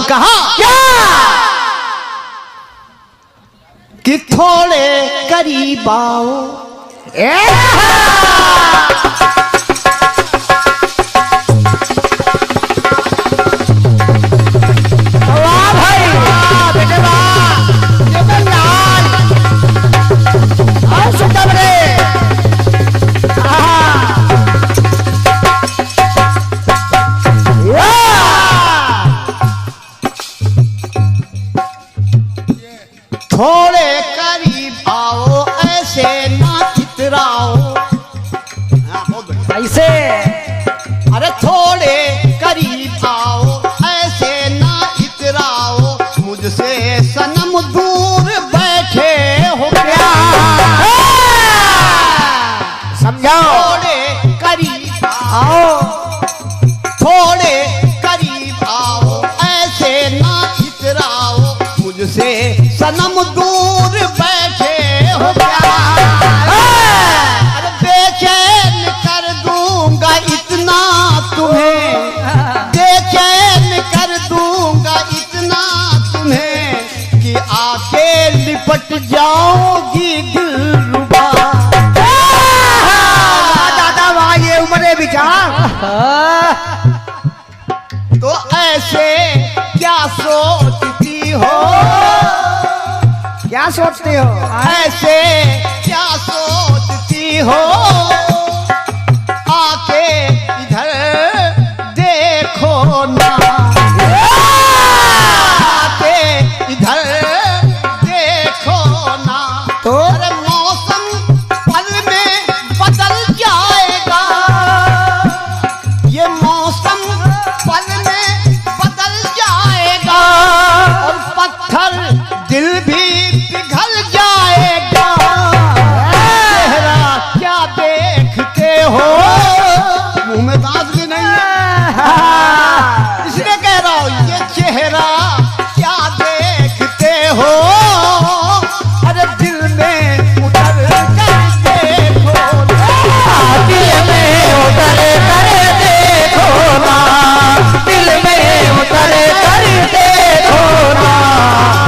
कहा क्या कि थोड़े करीब आओ। वाह भाई वाह बेटे वाह, ये तो लाल और सुतम रे। थोड़े करीब आओ ऐसे ना इतराओ। ऐसे अरे थोड़े करीब आओ ऐसे ना इतराओ, मुझसे सनम दूर बैठे हो क्या। समझाओ। थोड़े करीब आओ थोड़े करीब आओ ऐसे ना इतराओ, मुझसे सनम दूर बैठे हो क्या। अरे बेचैन कर दूंगा इतना तुम्हें, बेचैन कर दूंगा इतना तुम्हें कि आके लिपट जाओगी दिलरुबा। दादा वाह, ये उम्र विचार। तो ऐसे क्या सोचती हो, क्या सोचते हो। ऐसे क्या सोचती हो, आके इधर देखो ना, आके इधर देखो ना। तो अरे मौसम पल में बदल जाएगा, ये मौसम पल में बदल जाएगा, और पत्थर दिल भी पिघल जाएगा। चेहरा क्या देखते हो, मुंह में दांत भी नहीं है, इसलिए कह रहा हूं ये चेहरा क्या देखते हो। अरे दिल में उतर कर देखो ना, दिल में उतर कर देखो ना, दिल में उतर कर देखो ना,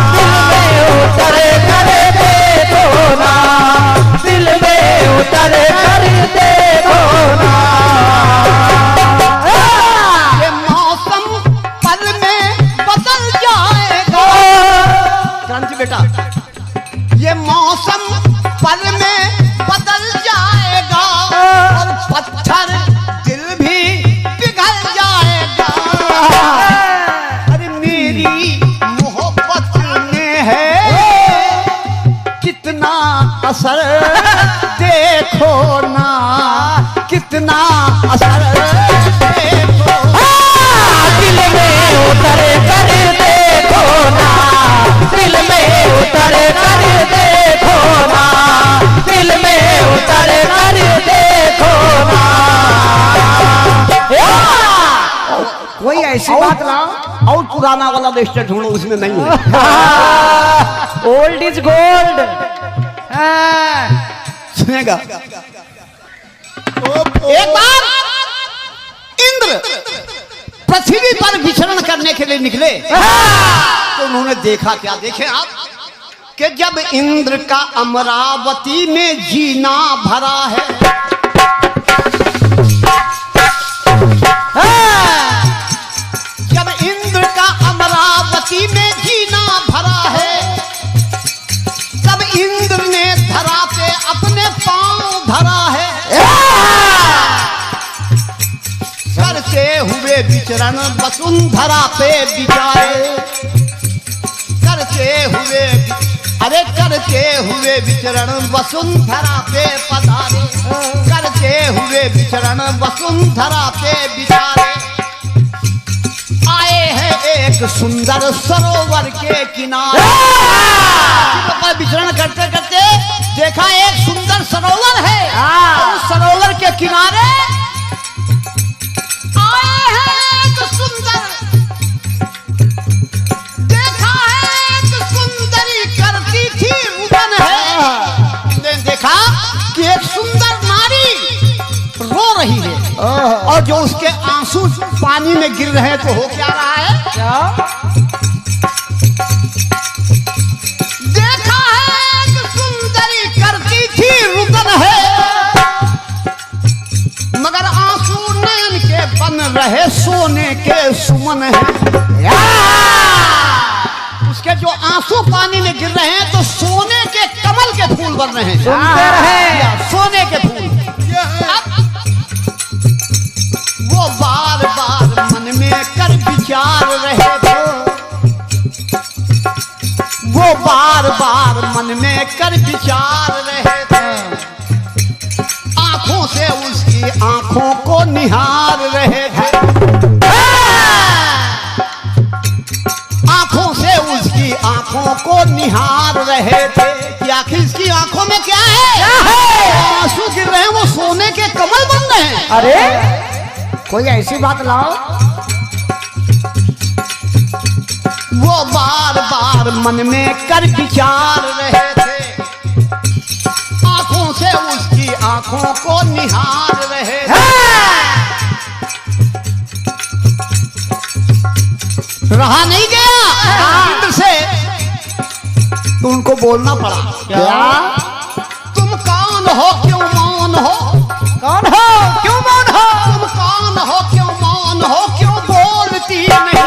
दिल में उतर कर देखो ना, दिल में उतर कर देखो ना। ये मौसम पल में बदल जाएगा। क्रांति बेटा, ये मौसम पल में बदल जाएगा, और पत्थर दिल भी पिघल जाएगा। अरे मेरी मोहब्बत में है कितना असर देखो ना, कितना असर देखो। दिल में उतर कर देखो ना, दिल में उतर कर देखो ना, दिल में उतर कर देखो ना। कोई ऐसी बात ना और पुराना वाला रजिस्टर ढूंढो, उसमें नहीं है। Old is gold. सुनेगा एक बार इंद्र पृथ्वी पर विचरण करने के लिए निकले, तो उन्होंने देखा, क्या देखे आप, कि जब इंद्र का अमरावती में जीना भरा है, जब इंद्र का अमरावती में जीना भरा है, तब इंद्र ने धरा पे अपने पांव धरा है। करते हुए विचरण वसुंधरा पे बिचारे, करते हुए अरे करते हुए विचरण वसुंधरा पे पधारे, करते हुए विचरण वसुंधरा पे बिचारे। आए हैं एक सुंदर सरोवर के किनारे, पर विचरण करते करते देखा एक सुंदर सरोवर है, और उस सरोवर के किनारे आए हैं एक सुंदर, देखा है एक सुंदरी करती थी रुदन है। देखा कि एक सुंदर नारी रो रही है, और जो उसके आंसू पानी में गिर रहे हैं तो हो क्या रहा है? क्या? देखा है एक सुंदरी करती थी रुदन है, मगर आंसू नयन के बन रहे सोने के सुमन है। उसके जो आंसू पानी में गिर रहे हैं तो सोने के कमल के फूल बन रहे हैं। सुनते रहे। सोने के फूल। वो बार बार मन में कर विचार रहे थे, वो बार बार मन में कर विचार रहे थे, आंखों से उसकी आंखों को निहार रहे थे, आंखों से उसकी आंखों को निहार रहे थे कि आखिर इसकी आंखों में क्या है? आंसू गिर रहे हैं, वो सोने के कमल बन रहे हैं। अरे कोई ऐसी बात लाओ। वो बार बार मन में कर विचार रहे थे, आंखों से उसकी आंखों को निहार रहे थे। रहा नहीं गया इंद्र से, तो उनको बोलना पड़ा। क्या? तुम कौन हो, क्यों मौन हो? कौन हो, क्यों मौन हो? तुम कौन हो, क्यों मौन हो, क्यों बोलती नहीं?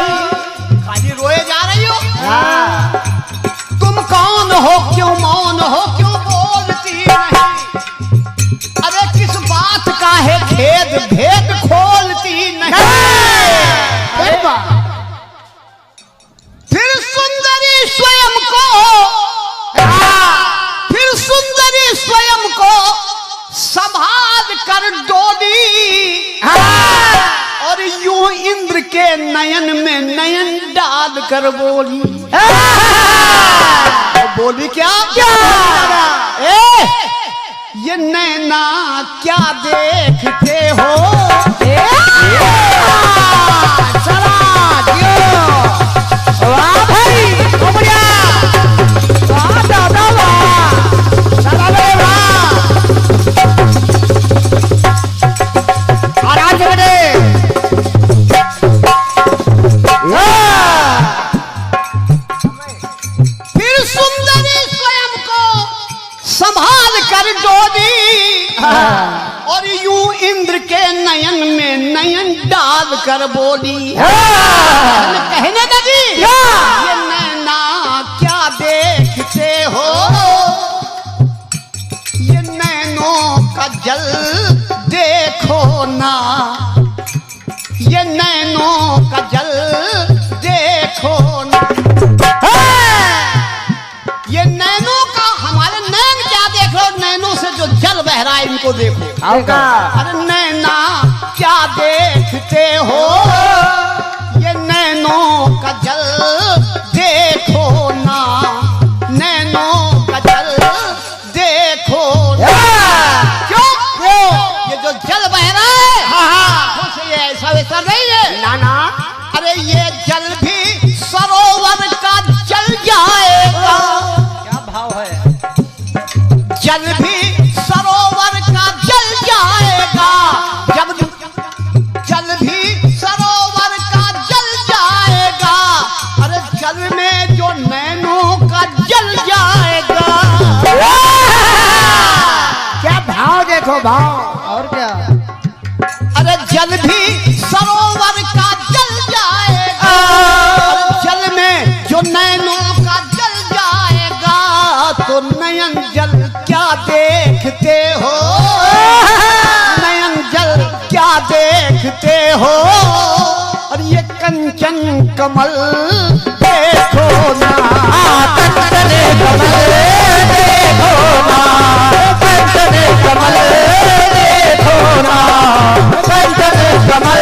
खाली रोए जा रही हो। तुम कौन हो, क्यों मौन हो, क्यों बोलती नहीं? अरे किस बात का है खेद, भेद खोलती नहीं? फिर सुंदरी स्वयं को संभाल कर डोली, और यूं इंद्र के नयन में नयन डाल कर बोली। बोली क्या? ये नैना क्या देखते हो? वाह भाई, बढ़िया। वाह दादा वाह, चला रे वाह। आराम से बैठे। फिर सुंदरी स्वयं को संभाल कर डोली, और यूं इंद्र के नयन में नयन डाल कर बोली। कहने लगी, ये नैना क्या देखते हो? ये नैनों का जल देखो ना, ये नैनों का जल देखो ना। ये नैनों का, हमारे नैन क्या देख रहे हो? नैनों से जो जल बह रहा है इनको देखो। अरे नैना क्या देखते हो? ये नैनों का जल देखो ना, नैनों का जल देखो ना। क्यों? ये जो जल बह रहा है, आंखों से ये ऐसा वैसा नहीं है। नाना, अरे ये जल भी सरोवर का जल जाएगा। क्या भाव है? जल भी सरोवर का जल जाएगा, जल भी सरोवर का जल जाएगा। अरे जल में जो नैनों का जल जाएगा। क्या भाव देखो, भाव। और क्या? अरे जल भी सरोवर का जल जाएगा, और जल में जो नैनों का जल जाएगा। तो नयन जल क्या देखते हो? नयन जल क्या देखते हो? और ये कंचन कमल देखो ना, कंचन कमल देखो ना, कंचन कमल देखो ना, कंचन कमल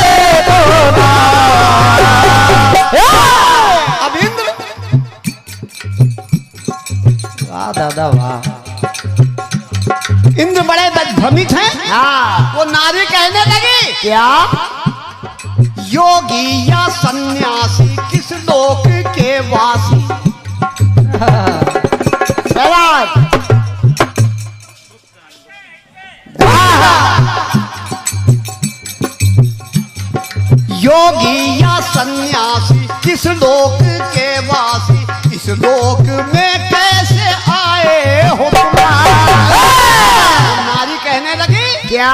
देखो ना। अब इंद्र, वाह दादा वाह। इंद्र बड़े भ्रमित हैं। हाँ, वो नारी कहने लगी, क्या? योगी या सन्यासी किस लोक के वासी? योगी या सन्यासी किस लोक के वासी, इस लोक में कैसे आए हो तुम? नारी कहने लगी क्या?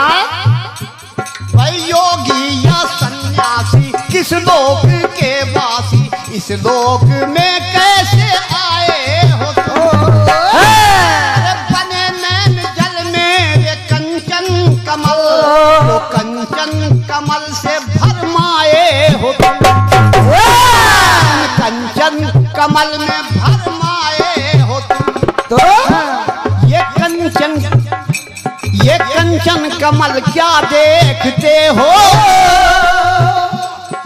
भाई योगी या सन्यासी किस लोक के वासी, इस लोक में कैसे आए हो तुम? अरे बने नैन जल में वे कंचन कमल, वो कंचन कमल से भरमाए हो तुम। कंचन कमल में भरमाए हो तुम। तो ये कंचन कमल क्या देखते हो?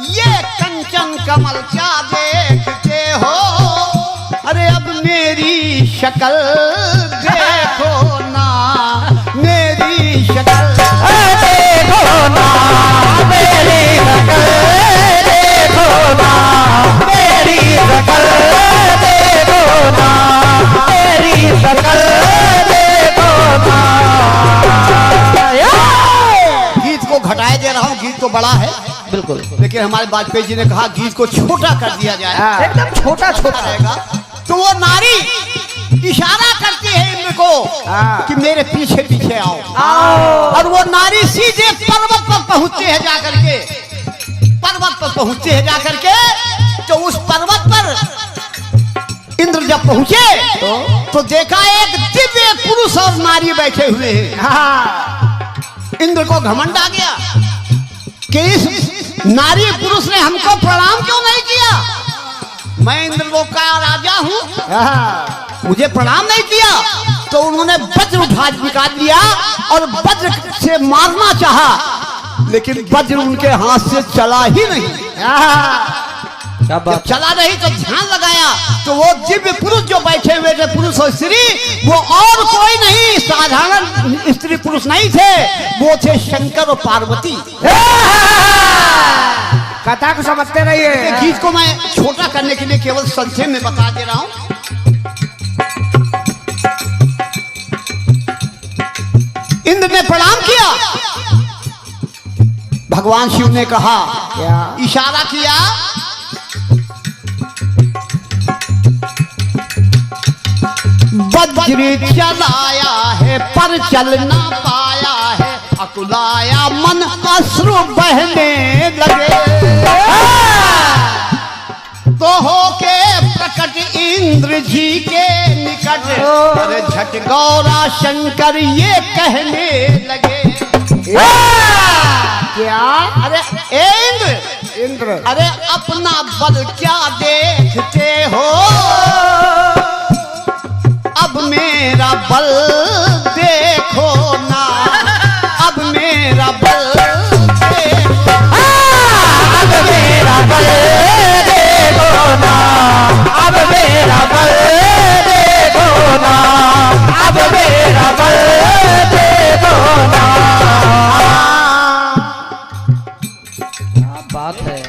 ये कंचन कमल क्या देखते हो? अरे अब मेरी शक्ल देखो ना, मेरी शक्ल देखो ना, मेरी शकल देखो ना, मेरी शकल देखो ना, मेरी शकल देखो ना। गीत को घटाए दे रहा हूँ, गीत तो बड़ा है बिल्कुल, लेकिन हमारे वाजपेयी जी ने कहा गीत को छोटा कर दिया जाए, एकदम छोटा छोटा रहेगा। तो वो नारी इशारा करती है इंद्र को कि मेरे पीछे पीछे आओ, और वो नारी सीधे पर्वत पर पहुंचते हैं जाकर के, पर्वत पर पहुंचते हैं जाकर के। तो उस पर्वत पर इंद्र जब पहुंचे तो देखा एक दिव्य पुरुष और नारी बैठे हुए हैं। इंद्र को घमंड आ गया कि इस नारी पुरुष ने हमको प्रणाम क्यों नहीं किया? मैं इंद्रलोक का राजा हूं, मुझे प्रणाम नहीं किया। तो उन्होंने वज्र उठा निकाल लिया और वज्र से मारना चाहा, लेकिन वज्र उनके हाथ से चला ही नहीं। जब चला नहीं तो ध्यान लगाया तो वो दिव्य पुरुष जो बैठे हुए थे, पुरुष और स्त्री, वो और कोई नहीं, साधारण स्त्री पुरुष नहीं थे, वो थे शंकर और पार्वती। कथा को समझते रहिए। गीत को मैं छोटा करने के लिए केवल संक्षेप में बता दे रहा हूं। इंद्र ने प्रणाम किया, भगवान शिव ने कहा, क्या? इशारा किया, वज्र चलाया है पर चल ना पाया है, अकुलाया मन अश्रु बहने लगे। तो होके प्रकट इंद्र जी के निकट, अरे झट गौरा शंकर ये कहने लगे। क्या? अरे ए इंद्र, अरे अपना बल क्या देखते हो? अब मेरा बल देखो ना, अब मेरा बल देखो, अब मेरा बल देखो ना, अब मेरा बल देखो ना, अब मेरा बल देखो ना। क्या बात है।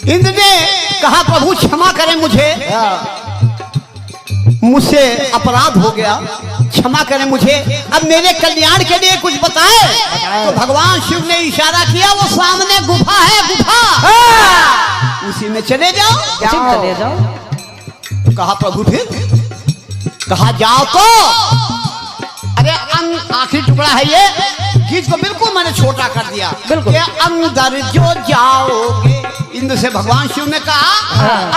इंद्र ने कहा प्रभु क्षमा करें मुझसे अपराध हो गया, क्षमा करें मुझे, अब मेरे कल्याण के लिए कुछ बताएं। तो भगवान शिव ने इशारा किया, वो सामने गुफा है, गुफा, उसी में चले जाओ। चले जाओ। कहा प्रभु, फिर कहा जाओ तो, अरे आखिरी टुकड़ा है ये, गीत को बिल्कुल मैंने छोटा कर दिया। बिल्कुल। अंदर जो जाओगे, इंद्र से भगवान शिव ने कहा,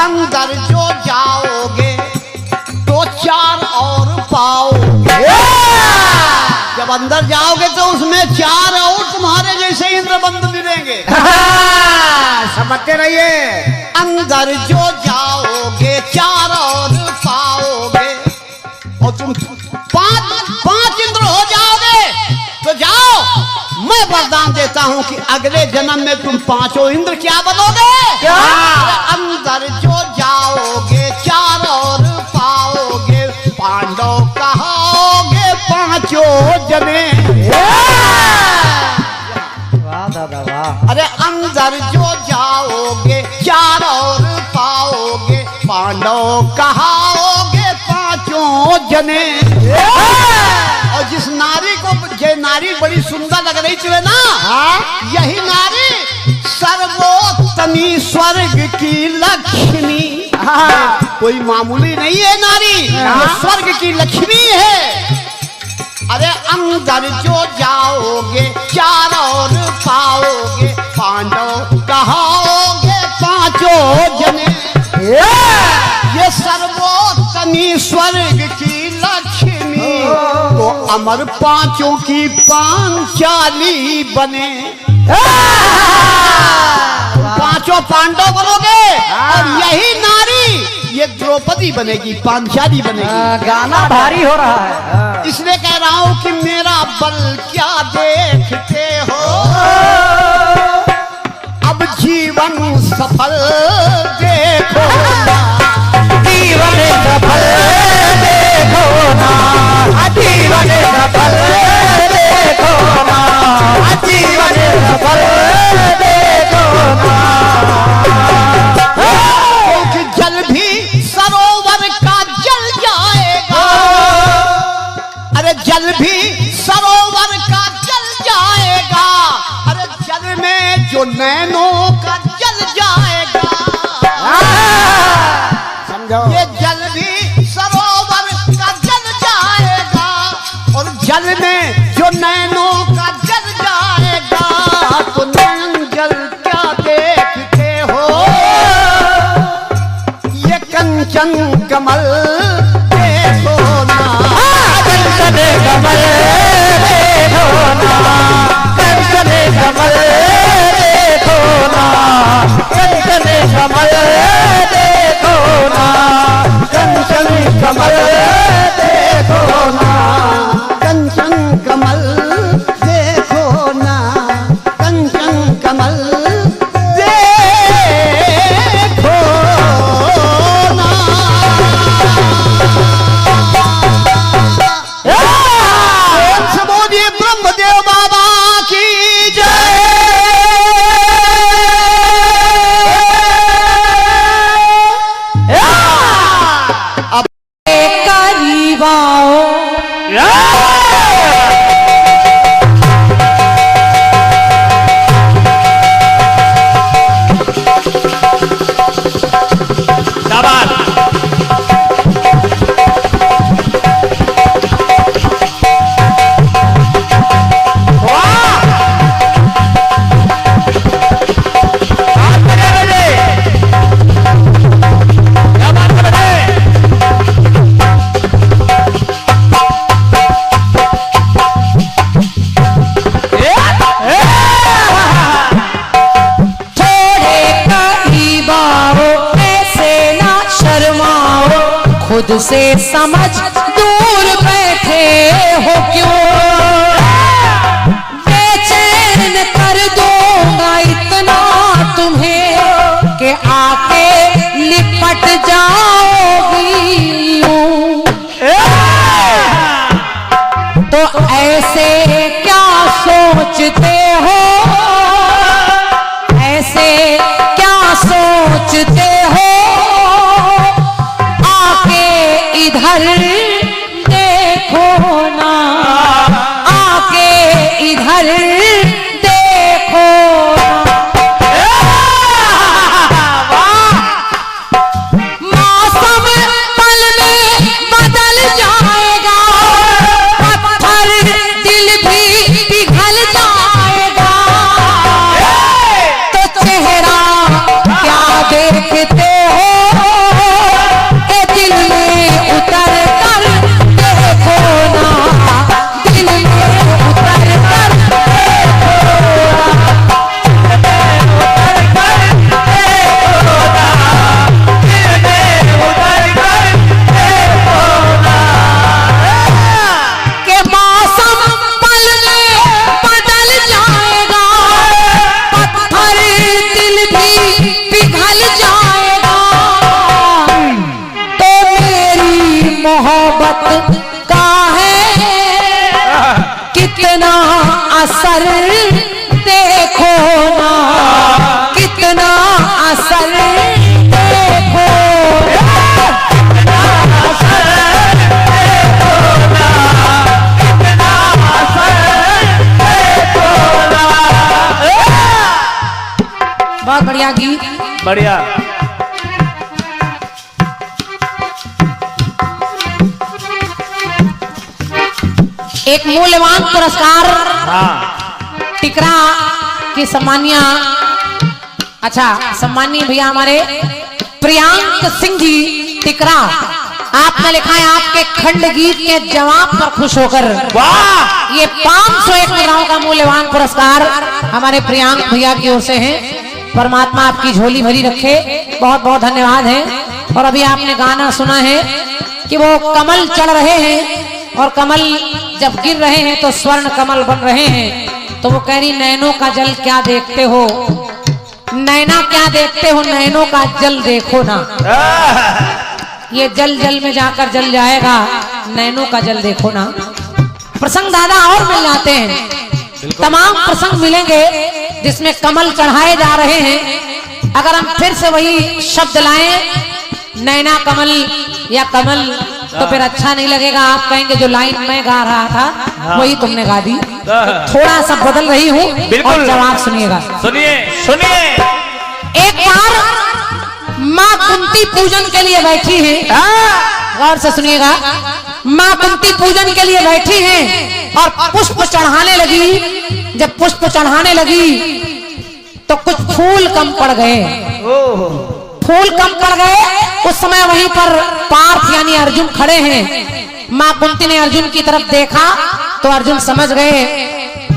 अंदर जो जाओगे तो चार और पाओगे। जब अंदर जाओगे तो उसमें चार और तुम्हारे जैसे इंद्र बंधु मिलेंगे। समझते रहिए। अंदर जो जाओगे चार और पाओगे, और तुम पांच इंद्र हो जाओगे। तो जाओ, मैं वरदान देता हूं कि अगले जन्म में तुम पांचों इंद्र क्या बनोगे? क्या? अंदर जो जाओगे चार और पाओगे, पांडव कहोगे पांचों जने। वाह दादा वाह। अरे अंदर जो जाओगे चार और पाओगे, पांडव कहोगे पांचों जने। और जिस नारी को ये नारी बड़ी सुंदर लग रही थी ना, यही नारी सर्वोत्तमी स्वर्ग की लक्ष्मी। कोई मामूली नहीं है नारी, ये स्वर्ग की लक्ष्मी है। अरे अंदर जो जाओगे चारों ओर पाओगे, पांडव कहाओगे पांचों जने। ये सर्वोत्तमी स्वर्ग की लक्ष्मी तो अमर पांचों की पांचाली बने। पांचों पांडव बनोगे और यही नारी ये द्रौपदी बनेगी, पांचाली बनेगी। गाना भारी हो रहा है। इसलिए कह रहा हूं कि मेरा बल क्या देखते हो, अब जीवन सफल देखो ना, जीवन सफल देखो ना, जीवन सफल देखो ना, जीवन सफल देखो ना। क्योंकि जल भी सरोवर का जल जाएगा, अरे जल भी सरोवर का जल जाएगा, अरे जल में जो नैनों का जल जाएगा। समझो, ये जल भी सरोवर का जल जाएगा और जल में जो नैनों का जल जाएगा। तो नैन जल क्या देखते हो, ये कंचन कमल देखो ना, कंचन कमल देखो ना, कंचन कमल देखो ना, कंचन कमल देखो ना, कंचन कमल देखो ना, कंचन कमल देखो ना, कंचन कमल देखो ना। बोलिए ब्रह्मदेव बाबा की जय। करीब आओ, खुद से समझ दूर बैठे हो क्यों, बेचैन कर दूंगा इतना तुम्हें कि आके लिपट जाओगी यूं। तो ऐसे क्या सोचते हो, ऐसे क्या सोचते हो, इधर देखो ना, आके इधर देखो ना। मौसम पल में बदल जाएगा, पत्थर दिल भी पिघल जाएगा। तो चेहरा क्या देखते हो, दिल में उतर कर देखो ना, दिल में उतर कर देखो ना, उतर कर देखो ना, दिल में उतर कर देखो ना। के मौसम पल में बदल जाएगा, पत्थर दिल भी पिघल जाएगा। मोहब्बत का है कितना असर देखो ना, कितना असर देखो ना, कितना असर देखो ना, बढ़िया गीत। बढ़िया। एक मूल्यवान पुरस्कार हाँ टिकरा की सम्मानिया, अच्छा सम्मानीय भैया हमारे प्रियांक सिंह जी टिकरा, आपने लिखा है आपके खंड गीत के जवाब पर खुश होकर वाह, ये 501 मुद्राओं का मूल्यवान पुरस्कार हमारे प्रियांक भैया की ओर से है। परमात्मा आपकी झोली भरी रखे, बहुत बहुत धन्यवाद है। और अभी आपने गाना सुना है कि वो कमल चढ़ रहे हैं और कमल जब गिर रहे हैं तो स्वर्ण कमल बन रहे हैं। तो वो कह रही नैनों का जल क्या देखते हो, नैना क्या देखते हो, नैनों का जल देखो ना, ये जल जल में जाकर जल जाएगा, नैनों का जल देखो ना। प्रसंग दादा और मिल जाते हैं, तमाम प्रसंग मिलेंगे जिसमें कमल चढ़ाए जा रहे हैं। अगर हम फिर से वही शब्द लाएं नैना कमल या कमल तो फिर अच्छा नहीं लगेगा। आप कहेंगे जो लाइन मैं गा रहा था वही तुमने गा दी। थोड़ा सा बदल रही हूँ और जवाब सुनिएगा। सुनिए सुनिए। एक बार माँ कुंती पूजन के लिए बैठी है, गौर से सुनिएगा। माँ कुंती पूजन के लिए बैठी हैं और पुष्प चढ़ाने लगी। जब पुष्प चढ़ाने लगी तो कुछ फूल कम पड़ गए, फूल कम पड़ गए। उस समय वहीं पर पार्थ यानी अर्जुन खड़े हैं। माँ कुंती ने अर्जुन की तरफ देखा तो अर्जुन समझ गए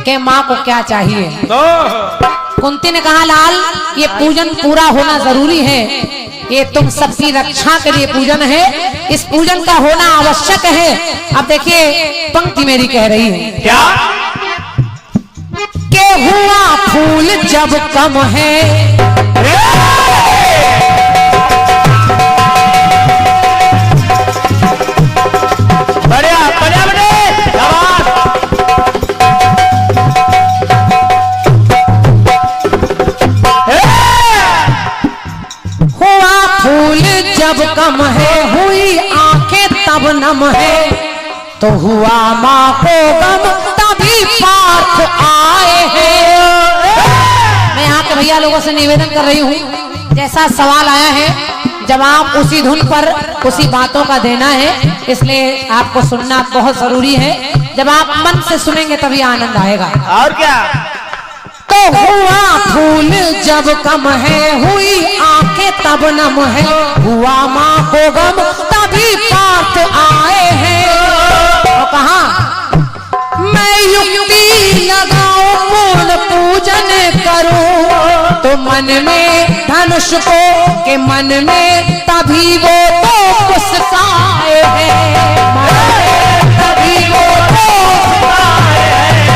कि माँ को क्या चाहिए। कुंती ने कहा लाल ये पूजन पूरा होना जरूरी है, ये तुम सबकी रक्षा के लिए पूजन है, इस पूजन का होना आवश्यक है। अब देखिए पंक्ति मेरी कह रही है क्या के हुआ फूल जब कम है, बढ़िया बढ़िया बढ़िया। हुआ फूल जब कम है, हुई आंखें तब नम है, तो हुआ माँ को गम तभी पार्थ आए हैं। मैं यहाँ के भैया लोगों से निवेदन कर रही हूँ, जैसा सवाल आया है जवाब उसी धुन पर उसी बातों का देना है, इसलिए आपको सुनना बहुत जरूरी है। जब आप मन से सुनेंगे तभी आनंद आएगा। और क्या। तो हुआ फूल जब कम है, हुई आंखें तब नम है, हुआ माँ को गम तभी पार्थ आए हैं। तो कहा मैं युक्ति लगाऊं पूर्ण पूजन करूं, तो मन में धनुष को के मन में तभी वो तो मुस्काए हैं, तभी वो तो मुस्काए हैं,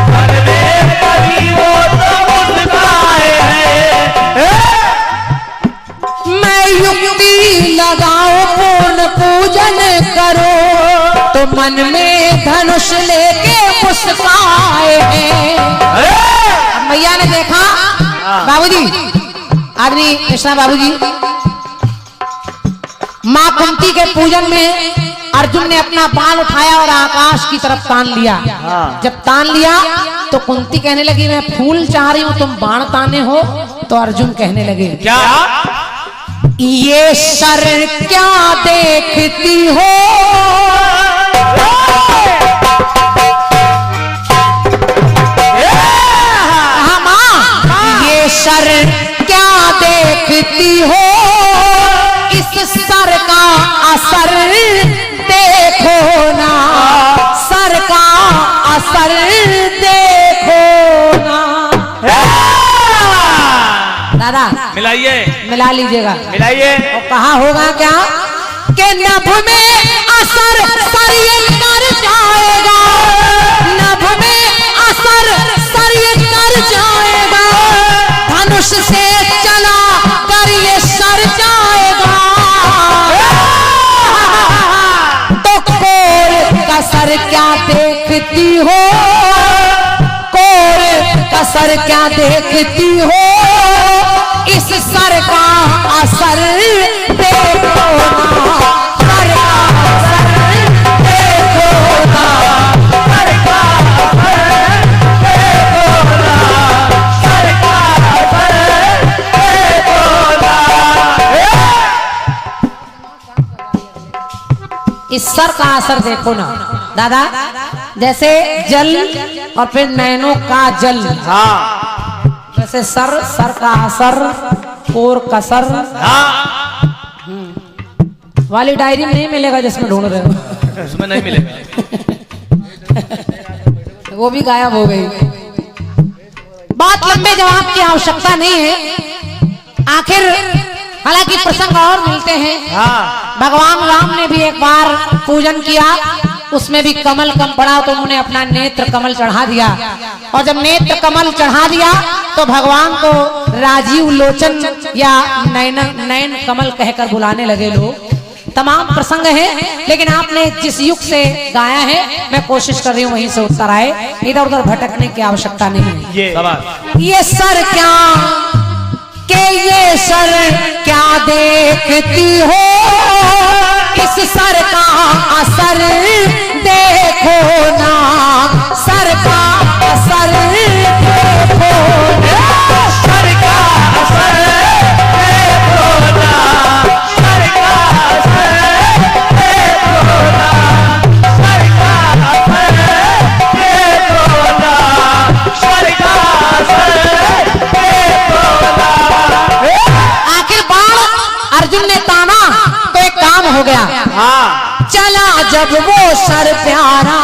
मन में तभी वो तो मुस्काए हैं। मैं युक्ति लगाऊं पूर्ण पूजन करो, तो मन में धनुष लेके मुस्काए हैं। अब मैया ने देखा बाबूजी, आदमी कृष्णा बाबूजी, माँ कुंती के पूजन में अर्जुन ने अपना बाण उठाया और आकाश की तरफ तान लिया। जब तान लिया तो कुंती कहने लगी मैं फूल चाह रही हूं, तुम बाण ताने हो। तो अर्जुन कहने लगे क्या ये सर क्या देखती हो, ये सर क्या देखती हो, इस सर का असर देखो ना, सर का असर देखो ना। दादा मिलाइए मिला लीजिएगा, मिलाइए। और कहा होगा क्या कि नभ में असर सरिये कर जाएगा, नभ में असर सरिये कर जाएगा, धनुष से चला कर ये सर जाएगा। तो कोर का सर क्या देखती हो, कोर का सर क्या देखती हो, इस सर का असर देखो ना, सर का असर देखो ना, सर का असर देखो ना, सर का असर इस सर का असर देखो ना दादा, जैसे जल और फिर नैनों का जल, हाँ वैसे सर का असर और कसर हाँ वाली डायरी में नहीं मिलेगा जिसमें ढूंढ रहे हो। उसमें नहीं मिलेगा। वो भी गायब हो गई। बात लंबे जवाब की आवश्यकता नहीं है। आखिर हालांकि प्रसंग और मिलते हैं। हाँ भगवान राम ने भी एक बार पूजन किया, उसमें भी कमल कम पड़ा तो उन्होंने अपना नेत्र कमल चढ़ा दिया, और जब नेत्र कमल चढ़ा दिया तो भगवान को राजीव लोचन या नयन कमल कहकर बुलाने लगे लोग। तमाम प्रसंग है, लेकिन आपने जिस युग से गाया है मैं कोशिश कर रही हूँ वहीं से उत्तर आए, इधर उधर भटकने की आवश्यकता नहीं है। ये सर क्या के ये सर क्या देखती हो, इस सर का असर देखो ना, सर का असर देखो ना, सर का असर देखो ना, सर का असर देखो ना, सर का असर देखो ना, सर का असर देखो ना। आखिर बाण अर्जुन ने ताना तो एक काम हो गया। हाँ चला जब वो सर प्यारा,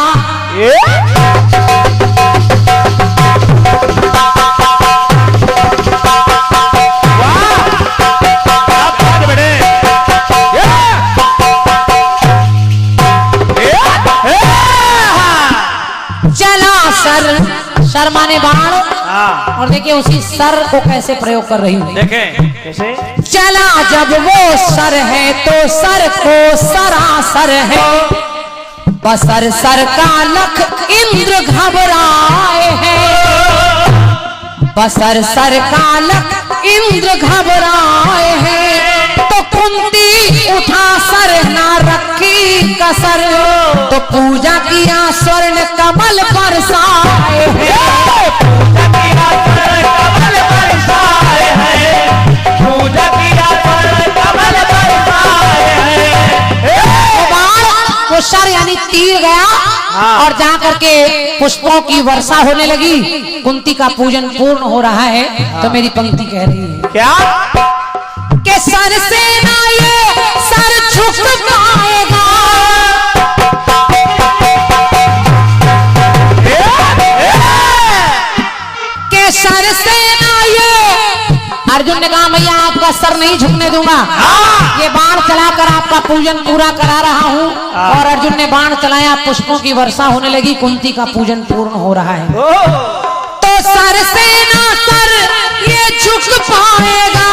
चला सर माने बाण, और देखिए उसी सर को कैसे प्रयोग कर रही हूँ। देखें कैसे। चला जब वो सर है तो सर को सरासर है, बसर सर का लख इंद्र घबराए हैं, बसर सर का लख इंद्र घबराए हैं, तो कुंती उठा सर ना रखी कसर, तो पूजा किया स्वर्ण कमल बरसाए हैं, कमल बरसाए हैं, पूजा किया पर कमल बरसाए हैं। वो सर यानी तीर गया और जा करके पुष्पों की वर्षा होने लगी। कुंती का पूजन पूर्ण हो रहा है तो मेरी पंक्ति कह रही है क्या कि सर से ना ये सर झुक पाएगा, के सर से ना ये। अर्जुन ने कहा भैया आपका सर नहीं झुकने दूंगा, ये बाण चलाकर आपका पूजन पूरा करा रहा हूँ। और अर्जुन ने बाण चलाया, पुष्पों की वर्षा होने लगी, कुंती का पूजन पूर्ण हो रहा है। तो सर से ना सर ये झुक पाएगा,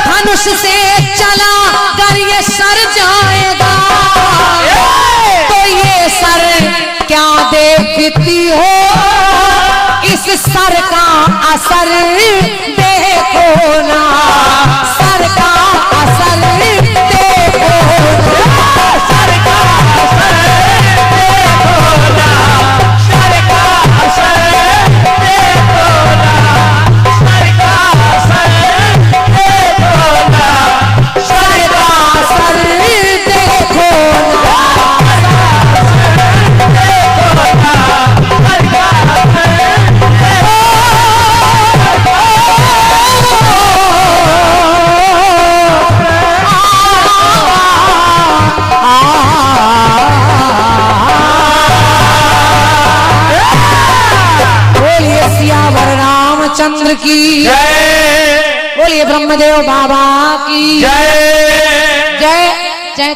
धनुष से चला कर ये सर जाएगा, तो ये सर क्या देखती हो, इस सर का असर देखो ना, सर का असर देखो ना, सर का असर देखो ना, सर का असर देखो ना, सर का असर देखो ना, सर का असर देखो ना। चंद्र की जय, बोलिए, ब्रह्मदेव बाबा की जय जय। जय चाहे